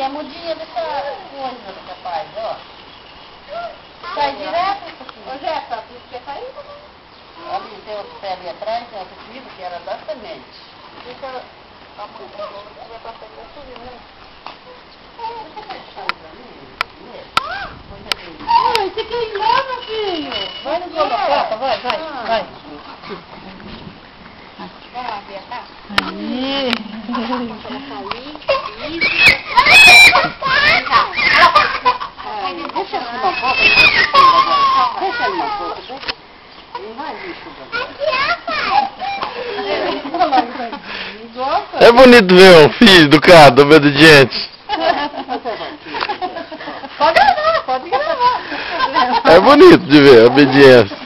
aqui é mudinha dessa coisa do rapaz, ó. Sai direto isso aqui. Ô, Jéssica, tu quer sair também? Ali tem outro pé ali atrás, tem outro filho que era da semente. Deixa a mãe da bola que vai pra frente da subir, né? Ai, você quer ir lá, meu filho? Vai no colocar, vai. Vai lá ver, tá? Aí. Deixa ele uma pouco. Deixa ele uma pouco. Não vai isso, É bonito ver um filho educado, obediente. Pode gravar. É bonito de ver, obediência.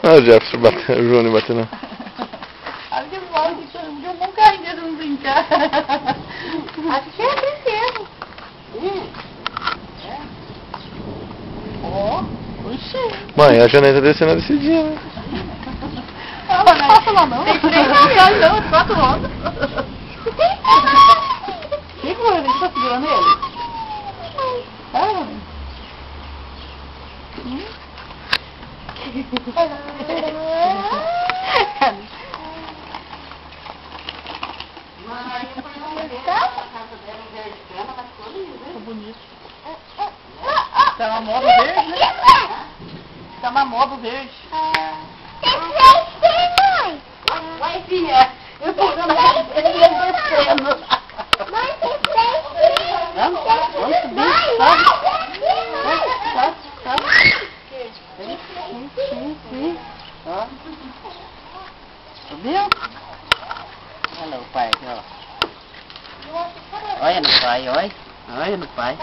Ah, o Jefferson bateu, o Júnior batendo. Acho que pode, eu nunca ainda não brincar. Acho que é brinquedo. Ó, oxi. Mãe, a Janete tá descendo a descidinha, né? Não passa lá não. Tem 3 aviões não, 4 rodas. O que foi? A gente tá segurando ele? Bonito. Tá na moda verde, né? Tá na moda verde. Vai, filha. Eu tô dando ele descendo. Vamos subir. Sim. Ó. Subiu? Olha o pai aqui, ó. Olha no pai, olha. Olha no pai.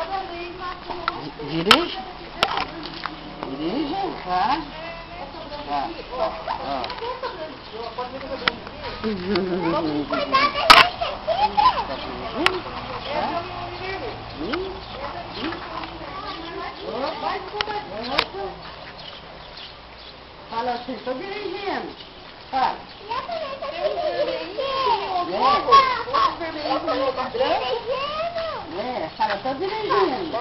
Dirige. Vai. Ó. Fala assim, tô dirigindo. Fala. Fala, tô dirigindo.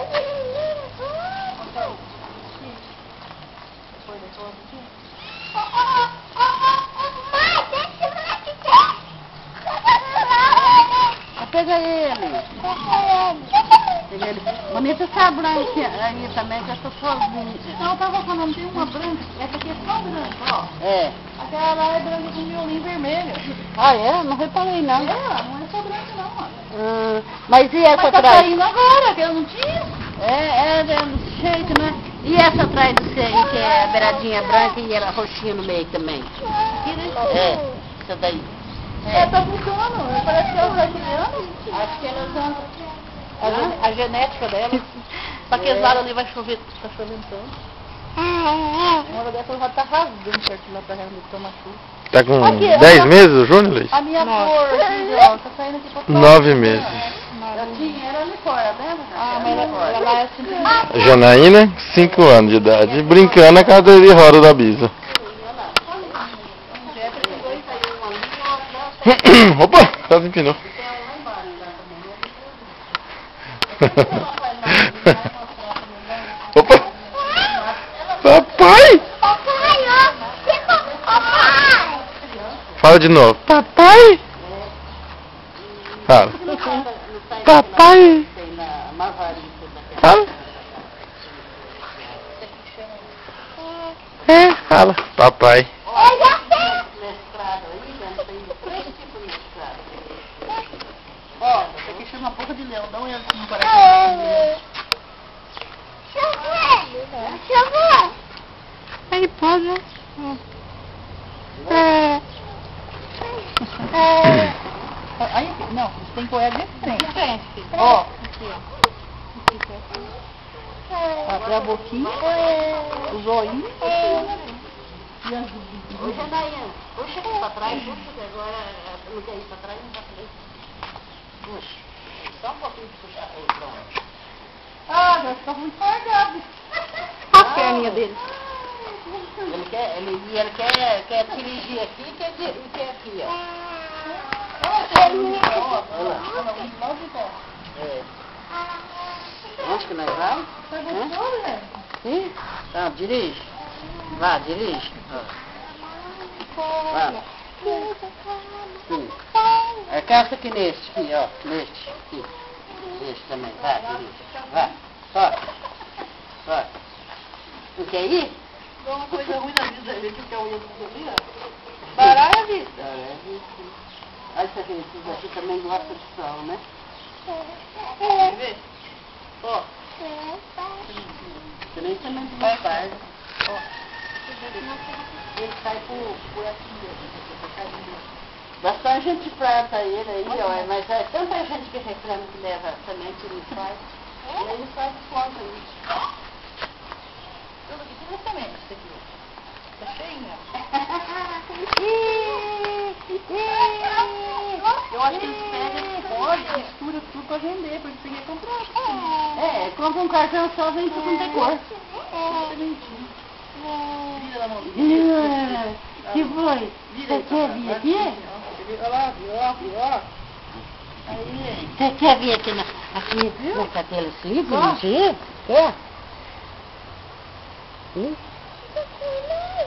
Pega ele. Pega ele. Bonita essa branca aí também, que eu tô sozinha. Não, eu tava falando, tem uma branca. Essa aqui é só branca, ó. É. Aquela lá é branca com violim vermelho. Ah, é? Não reparei, não. Não é só branca, não, ó. Mas e essa atrás? Mas tá saindo agora, que eu não tinha. É desse jeito, né? E essa atrás de você aí, que é a beiradinha branca e ela roxinha no meio também? Essa daí. Tá funcionando. Parece que ela tá criando. Acho que ela usando a genética dela. Pra que lado ali vai chover, tá chovendo tanto. Uma hora dessa ela vai estar rasgando perto lá pra tomar chuva. Tá com aqui, 10 meses o Júnior, Luiz? A minha flor, ó, tá saindo aqui pra fora. 9 meses. Eu tinha, era ali fora, lembra? Mas ela é assim. Janaína, 5 anos de idade, brincando na cadeira de roda da Bisa. Opa, quase empinou. Opa! Papai! Fala de novo. Papai! Fala. Papai! Fala. Fala. Papai. Ó, isso aqui chama boca de leão, não é assim, não parece Deixa eu ver. Aí pode. Aí, não, você tem que olhar de frente. Ó. Abre a boquinha, o zoinho. E as Ô, Janaína, puxa aqui pra trás, puxa agora, não quer ir pra trás, não tá frente. Puxa. Só um pouquinho de puxar. Pronto. Ah, já está muito carregado. A perninha dele. Ele quer dirigir aqui e quer aqui, ó. É. Onde que nós vamos? Sim? Tá, dirige. Vá, dirige. Vá. Sim. Alcança aqui neste, aqui, ó. Neste. Aqui. Neste também. Vá, dirige. Vá. Sobe. Sobe. Não quer ir? Dá uma coisa ruim na vida dele, que é o olho ali, ó. Parar a vista. Olha essa gente, esses aqui também gostam de sol, né? Quer ver? Ó. Também de uma tarde. Ele sai por aqui mesmo. Bastante gente planta ele aí, ó, mas é tanta gente que reclama que leva semente e não faz. E aí ele faz conta isso. Tudo aqui, tira a semente, isso aqui. Tá cheinha. Eu acho que eles pegam folha, mistura tudo pra vender, porque você quer comprar. É, compra um cartão só, vem tudo quanto é cor. Vira na mão. Que foi? Você quer vir aqui? Olha lá, ó. Aí. Você quer vir aqui na capela assim, dirigir? Quer?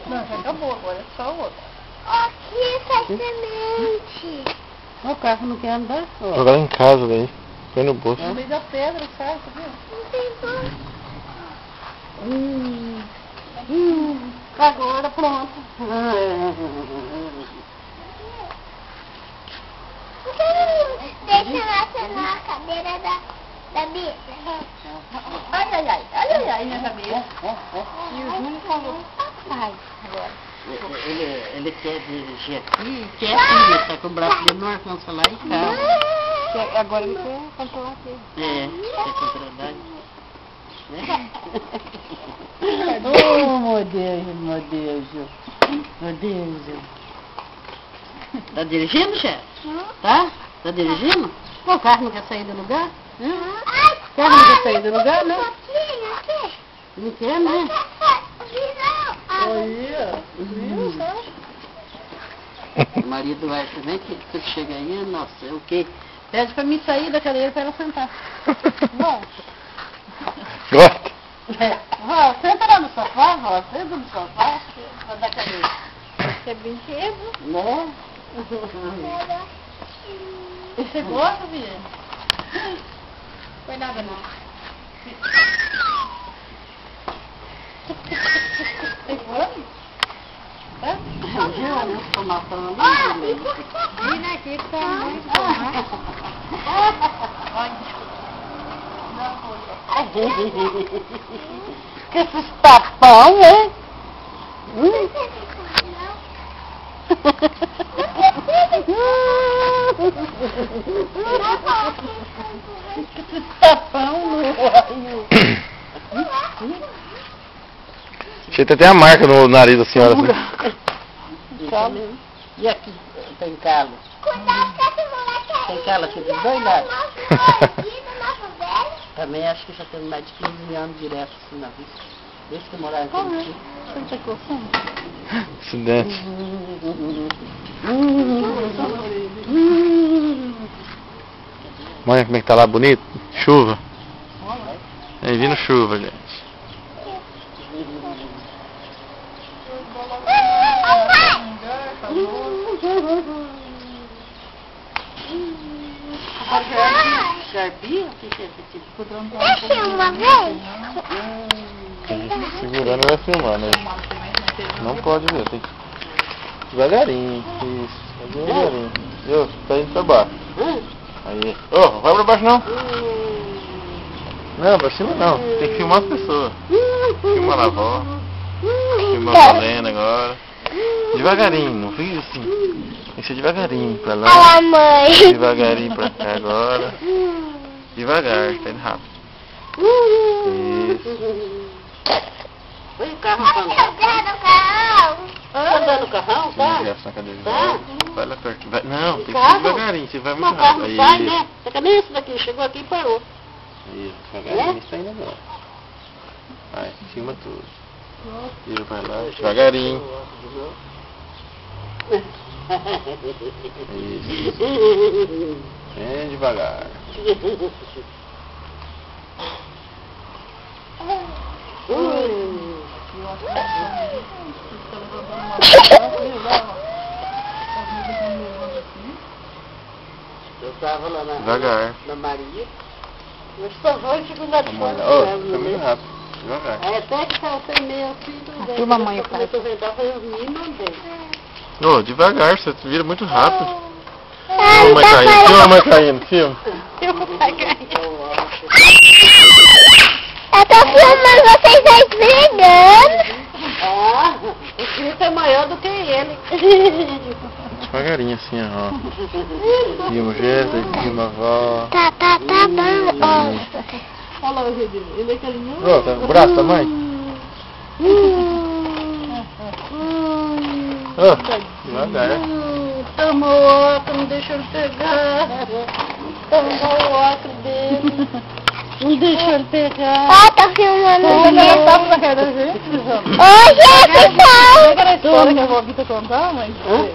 Não, já acabou, agora é só outra. Aqui faz semente. O carro não quer andar? Jogar em casa daí. Põe no bolso. No meio da pedra, sai, tá vendo? Não tem gosto. Agora pronto. Deixa na cadeira da Bia. Ai, minha cabeça. E o Júnior falou, papai, agora. Ele quer dirigir aqui, quer sim, ele tá com o braço dele não alcança lá em casa. Agora ele quer controlar aqui. É, quer controlar. Oh, meu Deus. Meu Deus. Tá dirigindo, chefe? Tá? Tá dirigindo? O carro não quer sair do lugar? O carro não quer sair do lugar, né? Não quer, né? Aí, ó. O marido vai também, que quando chega aí, nossa, o quê? Pede pra mim sair da cadeira pra ela sentar. Gosta? Vó, senta lá no sofá, vó, senta no sofá, da cadeira. É brinquedo. Né? Você gosta, Bia? Foi nada, não. Pegando? Tá? Viu? Estou matando ali. Vira aqui, tá muito Que esses tapão, hein? Que tapão no olho. Você tem até a marca no nariz da senhora. Assim. E aqui tem calo. Cuidado com esse moleque aí. Tem calo aqui dos dois lados. Nosso bandido, nosso velho. Também acho que já tem mais de 15 anos direto assim na vida. Desde que eu morava aqui. Você tá coçando? Acidente. Olha como é que tá lá bonito. Chuva. Aí vindo chuva, gente. Sharpie? O que é esse tipo? Deixa uma vez. Segurando vai filmar, né? Não pode ver, tem que... Devagarinho, isso, devagarinho. Viu? Tá indo pra baixo. Aí. Ô, vai pra baixo não. Não, pra cima não. Tem que filmar as pessoas. Filma a avó. Filma a Valena agora. Devagarinho, não fiz assim. Tem que ser devagarinho pra lá. Olha a mãe. Devagarinho pra cá agora. Devagar, tá indo rápido. Isso. Oi, o carro Vai fantasma. chegar no carro. Tá andando no carrão, tá? Ingresso na cadeira de Tá? volta. Vai lá perto. Vai... Não, tem que ser Carro? devagarinho, você vai Mas muito o carro rápido. não sai, né? Tá nem esse daqui, chegou aqui e parou. Isso, devagarinho, está indo agora. Vai, filma tudo. Vira pra lá, devagarinho. Isso. Bem devagar. Eu tava lá Devagar. na Maria. Eu só vou em segunda Vamos fora. lá. Ô, tá meio rápido. Devagar. Aí até que eu meio assim, tudo bem. mamãe Eu comecei a ventar, foi os meninos não dei. Ô, devagar, você vira muito rápido. Ai, Filma, tá caindo. caindo. Filma, caindo. Filma. Eu vou pegar. Eu tô filmando vocês dois brigando. Ah, o Cristo é maior do que ele. Devagarinho assim, ó. Filma o gesto, filma a avó. Tá bom. Olha lá o Rodrigo. Ele é carinhoso. Ô, tá no braço da mãe? Ô, devagar. Tomou o óculos, não deixou ele pegar. Tomou o óculos dele. Não deixou ele pegar. Ó, tô filmando ele. Tá na cara da gente, João. Ô, gente, Pega na história que a vó Vita contar, mãe. Oi,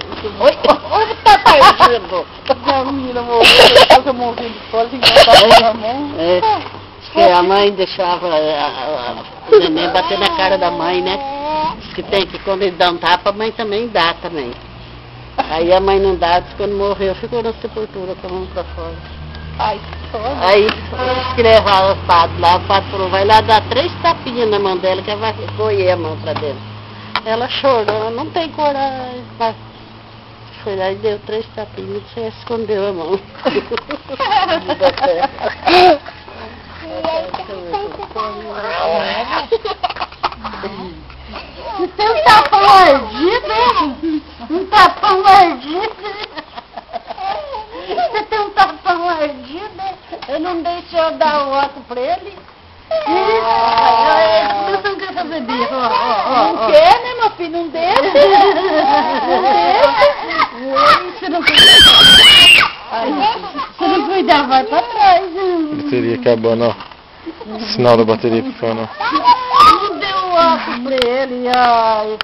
onde tá perdido? A menina morreu, eu morri de fora, tinha que botar na mão. É, diz que a mãe deixava o neném bater na cara da mãe, né? Diz que tem que quando ele dá um tapa, a mãe também dá também. Aí a mãe não dá, diz que quando morreu ficou na sepultura com a mão pra fora. Ai, foda. Aí eles que levaram o padre lá, o padre falou, vai lá dar 3 tapinhas na mão dela que ela vai recolher a mão pra dentro. Ela chorou, não tem coragem. Mas foi lá e deu 3 tapinhas e você escondeu a mão. Tem um tapão ardido, hein? Um tapão ardido. Você tem um tapão ardido, eu não deixei eu dar o óculos pra ele. Você não quer fazer birra, Não quer, né, meu filho? Não deixa. Você não Você não cuidar, vai pra trás. Bateria acabando, ó. Sinal da bateria ficando, ó. Não deu o óculos pra ele, ó.